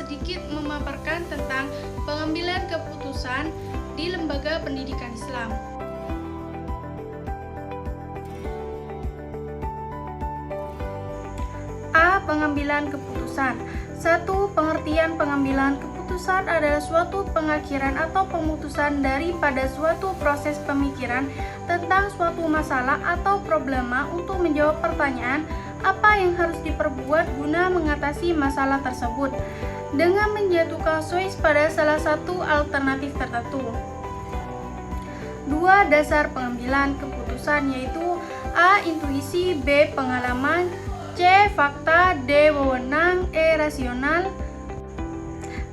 sedikit memaparkan tentang pengambilan keputusan di lembaga pendidikan Islam. A. Pengambilan keputusan. 1. Pengertian pengambilan keputusan adalah suatu pengakhiran atau pemutusan daripada suatu proses pemikiran tentang suatu masalah atau problema untuk menjawab pertanyaan apa yang harus diperbuat guna mengatasi masalah tersebut dengan menjatuhkan choice pada salah satu alternatif tertentu. 2. Dasar pengambilan keputusan yaitu A. Intuisi, B. Pengalaman, C. Fakta, D. Wewenang, E. Rasional.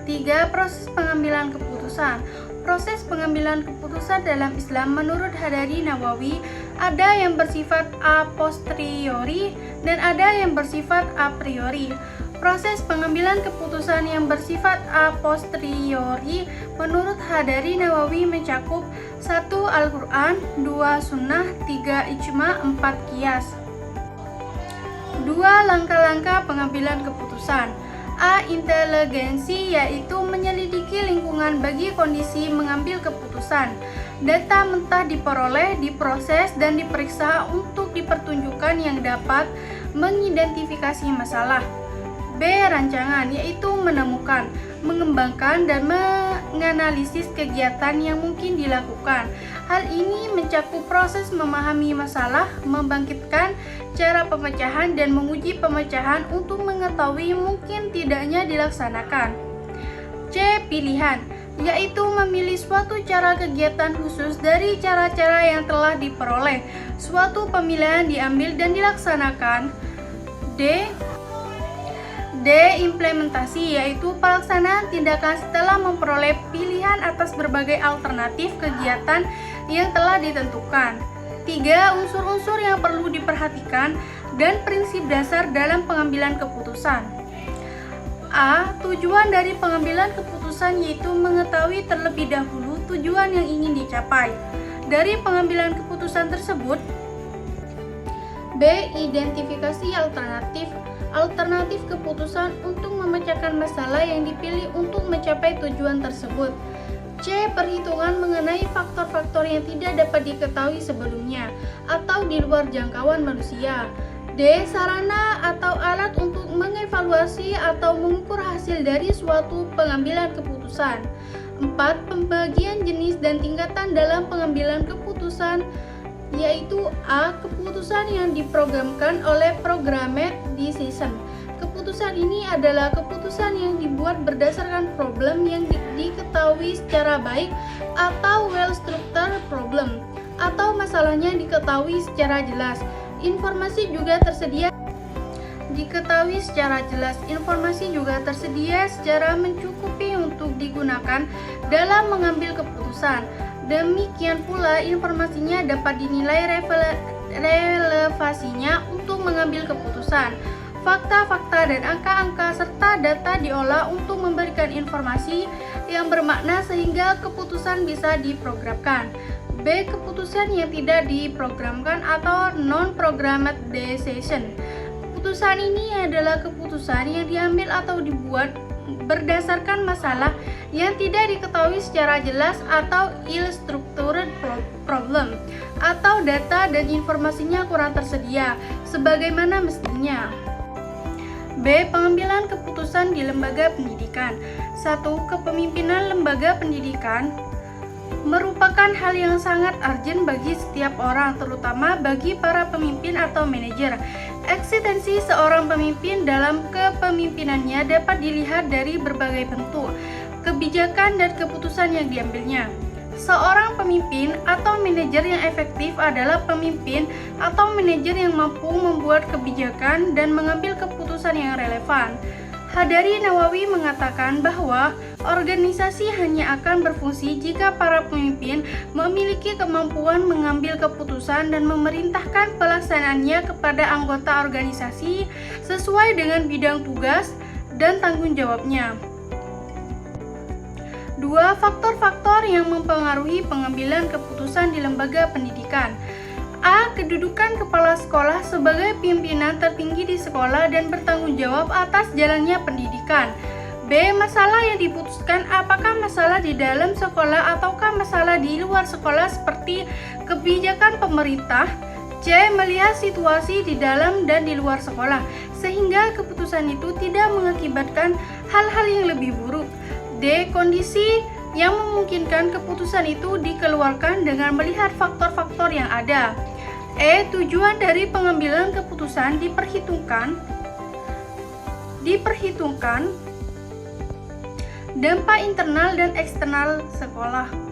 3. Proses pengambilan keputusan. Proses pengambilan keputusan dalam Islam menurut Hadari Nawawi ada yang bersifat a posteriori dan ada yang bersifat a priori. Proses pengambilan keputusan yang bersifat a posteriori menurut Hadari Nawawi mencakup 1. Al-Quran, 2. Sunnah, 3. Ijma, 4. Qiyas. 2. Langkah-langkah pengambilan keputusan. A. Inteligensi yaitu menyelidiki lingkungan bagi kondisi mengambil keputusan. Data mentah diperoleh, diproses, dan diperiksa untuk dipertunjukkan yang dapat mengidentifikasi masalah. B. Rancangan yaitu menemukan, mengembangkan, dan menganalisis kegiatan yang mungkin dilakukan. Hal ini mencakup proses memahami masalah, membangkitkan cara pemecahan, dan menguji pemecahan untuk mengetahui mungkin tidaknya dilaksanakan. C. Pilihan yaitu memilih suatu cara kegiatan khusus dari cara-cara yang telah diperoleh. Suatu pemilihan diambil dan dilaksanakan. D. Implementasi yaitu pelaksanaan tindakan setelah memperoleh pilihan atas berbagai alternatif kegiatan yang telah ditentukan. 3. Unsur-unsur yang perlu diperhatikan dan prinsip dasar dalam pengambilan keputusan. A. Tujuan dari pengambilan keputusan yaitu mengetahui terlebih dahulu tujuan yang ingin dicapai. Dari pengambilan keputusan tersebut. B. Identifikasi alternatif keputusan untuk memecahkan masalah yang dipilih untuk mencapai tujuan tersebut. C. Perhitungan mengenai faktor-faktor yang tidak dapat diketahui sebelumnya atau di luar jangkauan manusia. D. Sarana atau alat untuk mengevaluasi atau mengukur hasil dari suatu pengambilan keputusan. 4. Pembagian jenis dan tingkatan dalam pengambilan keputusan yaitu A. Keputusan yang diprogramkan oleh programmed decision. Keputusan ini adalah keputusan yang dibuat berdasarkan problem yang diketahui secara baik atau well-structured problem, atau masalahnya diketahui secara jelas. Informasi juga tersedia secara mencukupi untuk digunakan dalam mengambil keputusan. Demikian pula informasinya dapat dinilai relevansinya untuk mengambil keputusan. Fakta-fakta dan angka-angka serta data diolah untuk memberikan informasi yang bermakna sehingga keputusan bisa diprogramkan. B. Keputusan yang tidak diprogramkan atau non-programmed decision. Keputusan ini adalah keputusan yang diambil atau dibuat berdasarkan masalah yang tidak diketahui secara jelas atau ill-structured problem, atau data dan informasinya kurang tersedia sebagaimana mestinya. B. Pengambilan keputusan di lembaga pendidikan. 1. Kepemimpinan lembaga pendidikan merupakan hal yang sangat urgent bagi setiap orang, terutama bagi para pemimpin atau manajer. Eksistensi seorang pemimpin dalam kepemimpinannya dapat dilihat dari berbagai bentuk, kebijakan dan keputusan yang diambilnya. Seorang pemimpin atau manajer yang efektif adalah pemimpin atau manajer yang mampu membuat kebijakan dan mengambil keputusan yang relevan. Hadari Nawawi mengatakan bahwa organisasi hanya akan berfungsi jika para pemimpin memiliki kemampuan mengambil keputusan dan memerintahkan pelaksanaannya kepada anggota organisasi sesuai dengan bidang tugas dan tanggung jawabnya. 2. Faktor-faktor yang mempengaruhi pengambilan keputusan di lembaga pendidikan. A. Kedudukan kepala sekolah sebagai pimpinan tertinggi di sekolah dan bertanggung jawab atas jalannya pendidikan. B. Masalah yang diputuskan apakah masalah di dalam sekolah ataukah masalah di luar sekolah seperti kebijakan pemerintah. C. Melihat situasi di dalam dan di luar sekolah sehingga keputusan itu tidak mengakibatkan hal-hal yang lebih buruk. D. Kondisi yang memungkinkan keputusan itu dikeluarkan dengan melihat faktor-faktor yang ada. E. Tujuan dari pengambilan keputusan diperhitungkan dampak internal dan eksternal sekolah.